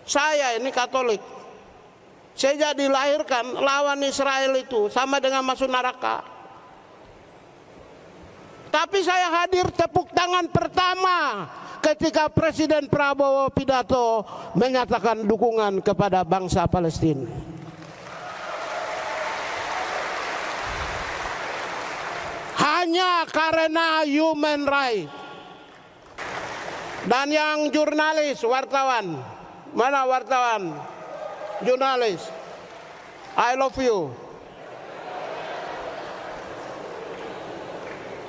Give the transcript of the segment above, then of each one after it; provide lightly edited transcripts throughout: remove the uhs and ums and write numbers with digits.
Saya ini Katolik. Sejak dilahirkan lawan Israel itu sama dengan masuk neraka. Tapi saya hadir tepuk tangan pertama ketika Presiden Prabowo pidato menyatakan dukungan kepada bangsa Palestina. Hanya karena human right. Dan yang jurnalis, wartawan, mana wartawan? Jurnalis, I love you.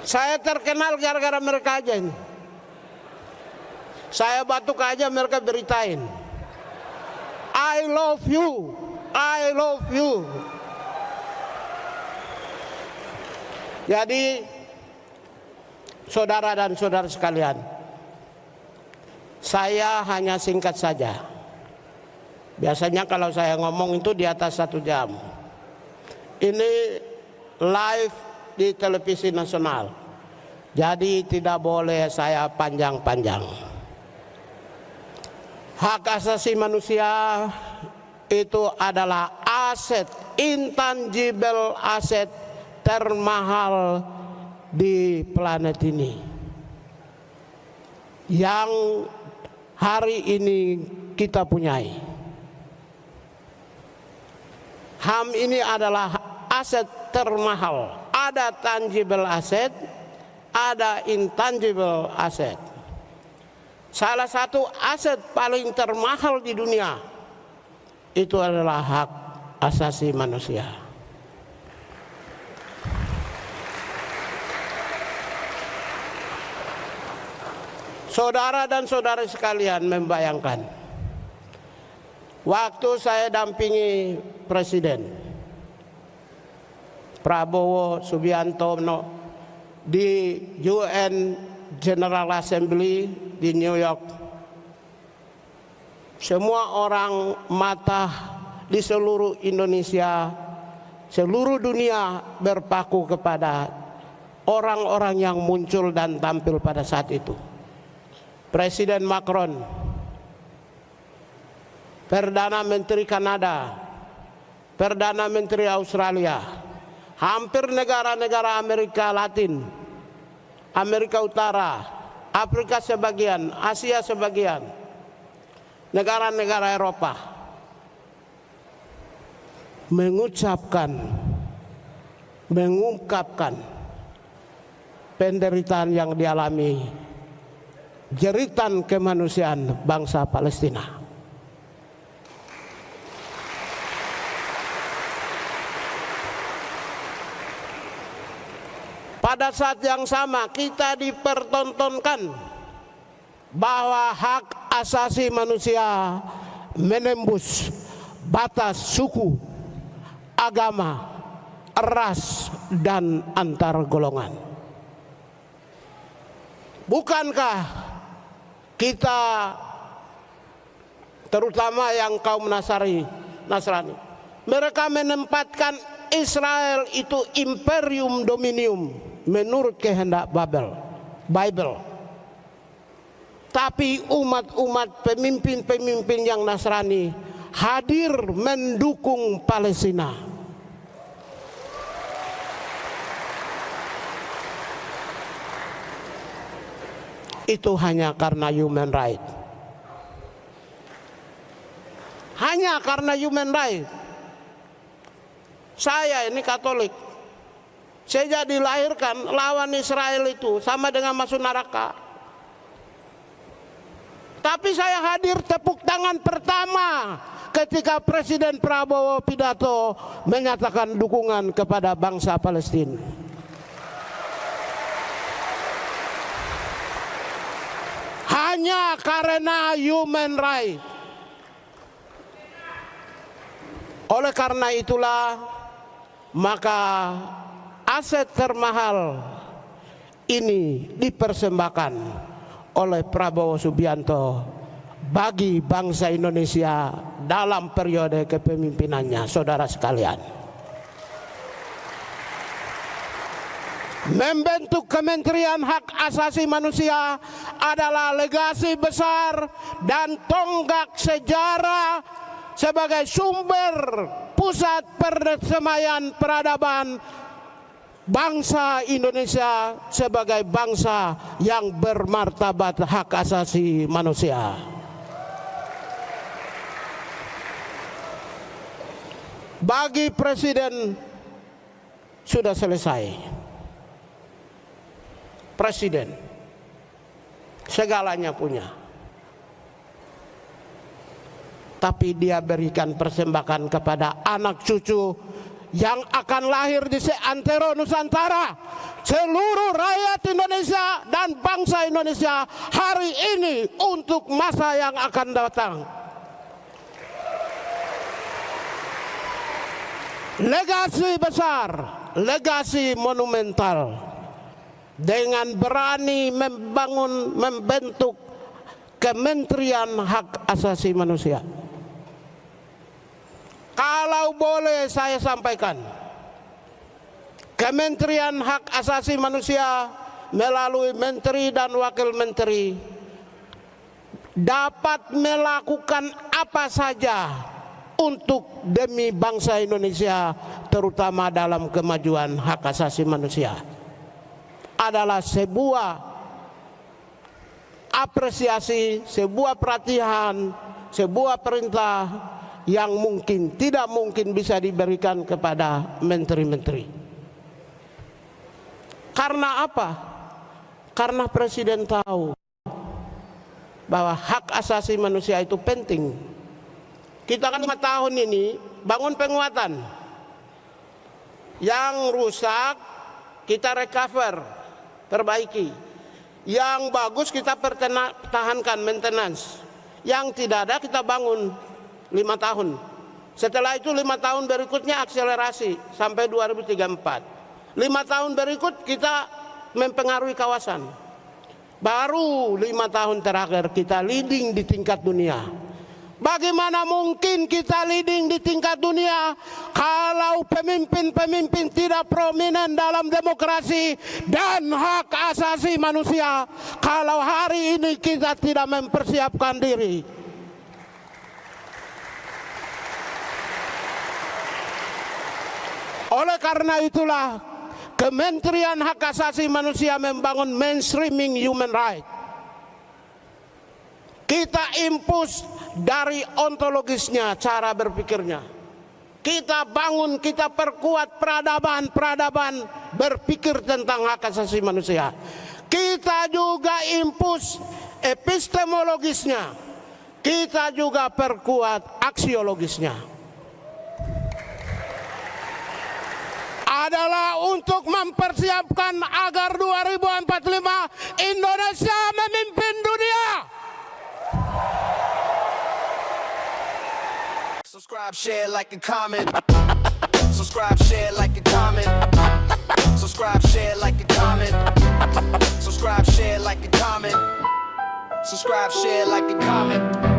Saya terkenal gara-gara mereka aja ini. Saya batuk aja mereka beritain. I love you, I love you. Jadi, saudara dan saudara sekalian, saya hanya singkat saja. Biasanya kalau saya ngomong itu di atas 1 jam. Ini live di televisi nasional. Jadi tidak boleh saya panjang-panjang. Hak asasi manusia itu adalah aset, intangible aset termahal di planet ini. Yang hari ini kita punyai. HAM ini adalah aset termahal. Ada tangible aset, ada intangible aset. Salah satu aset paling termahal di dunia itu adalah hak asasi manusia. Saudara dan saudari sekalian membayangkan, waktu saya dampingi Presiden Prabowo Subianto di UN General Assembly di New York, semua orang mata di seluruh Indonesia, seluruh dunia berpaku kepada orang-orang yang muncul dan tampil pada saat itu. Presiden Macron, Perdana Menteri Kanada, Perdana Menteri Australia, hampir negara-negara Amerika Latin, Amerika Utara, Afrika sebagian, Asia sebagian, negara-negara Eropa mengungkapkan penderitaan yang dialami, jeritan kemanusiaan bangsa Palestina. Pada saat yang sama kita dipertontonkan bahwa hak asasi manusia menembus batas suku, agama, ras, dan antar golongan. Bukankah kita, terutama yang kaum Nasrani, mereka menempatkan Israel itu imperium dominium menurut kehendak Bible. Tapi umat-umat pemimpin-pemimpin yang Nasrani hadir mendukung Palestina. Itu hanya karena human right. Hanya karena human right. Saya ini Katolik. Sejak dilahirkan lawan Israel itu sama dengan masuk neraka. Tapi saya hadir tepuk tangan pertama ketika Presiden Prabowo pidato menyatakan dukungan kepada bangsa Palestina. Hanya karena human right. Oleh karena itulah, maka aset termahal ini dipersembahkan oleh Prabowo Subianto bagi bangsa Indonesia dalam periode kepemimpinannya, saudara sekalian. Membentuk Kementerian Hak Asasi Manusia adalah legasi besar dan tonggak sejarah sebagai sumber pusat perdamaian peradaban bangsa Indonesia sebagai bangsa yang bermartabat hak asasi manusia. Bagi Presiden sudah selesai. Presiden segalanya punya, tapi dia berikan persembahan kepada anak cucu yang akan lahir di seantero Nusantara, seluruh rakyat Indonesia dan bangsa Indonesia hari ini untuk masa yang akan datang. Legasi besar, legasi monumental. Dengan berani membentuk Kementerian Hak Asasi Manusia. Kalau boleh saya sampaikan, Kementerian Hak Asasi Manusia melalui menteri dan wakil menteri dapat melakukan apa saja untuk demi bangsa Indonesia, terutama dalam kemajuan hak asasi manusia. Adalah sebuah apresiasi, sebuah perhatian, sebuah perintah yang tidak mungkin bisa diberikan kepada menteri-menteri. Karena apa? Karena Presiden tahu bahwa hak asasi manusia itu penting. Kita kan 5 tahun ini bangun penguatan. Yang rusak kita recover, perbaiki. Yang bagus kita pertahankan, maintenance. Yang tidak ada kita bangun 5 tahun. Setelah itu 5 tahun berikutnya akselerasi sampai 2034. 5 tahun berikut kita mempengaruhi kawasan. Baru 5 tahun terakhir kita leading di tingkat dunia. Bagaimana mungkin kita leading di tingkat dunia kalau pemimpin-pemimpin tidak prominent dalam demokrasi dan hak asasi manusia, kalau hari ini kita tidak mempersiapkan diri? Oleh karena itulah Kementerian Hak Asasi Manusia membangun mainstreaming human rights. Kita impus dari ontologisnya, cara berpikirnya. Kita bangun, kita perkuat peradaban berpikir tentang hak asasi manusia. Kita juga impus epistemologisnya. Kita juga perkuat aksiologisnya. Adalah untuk mempersiapkan agar 2045 Indonesia memimpin dunia. Subscribe, share, like, and comment. Subscribe, share, like, and comment. Subscribe, share, like, and comment. Subscribe, share, like, and comment. Subscribe, share, like, and comment.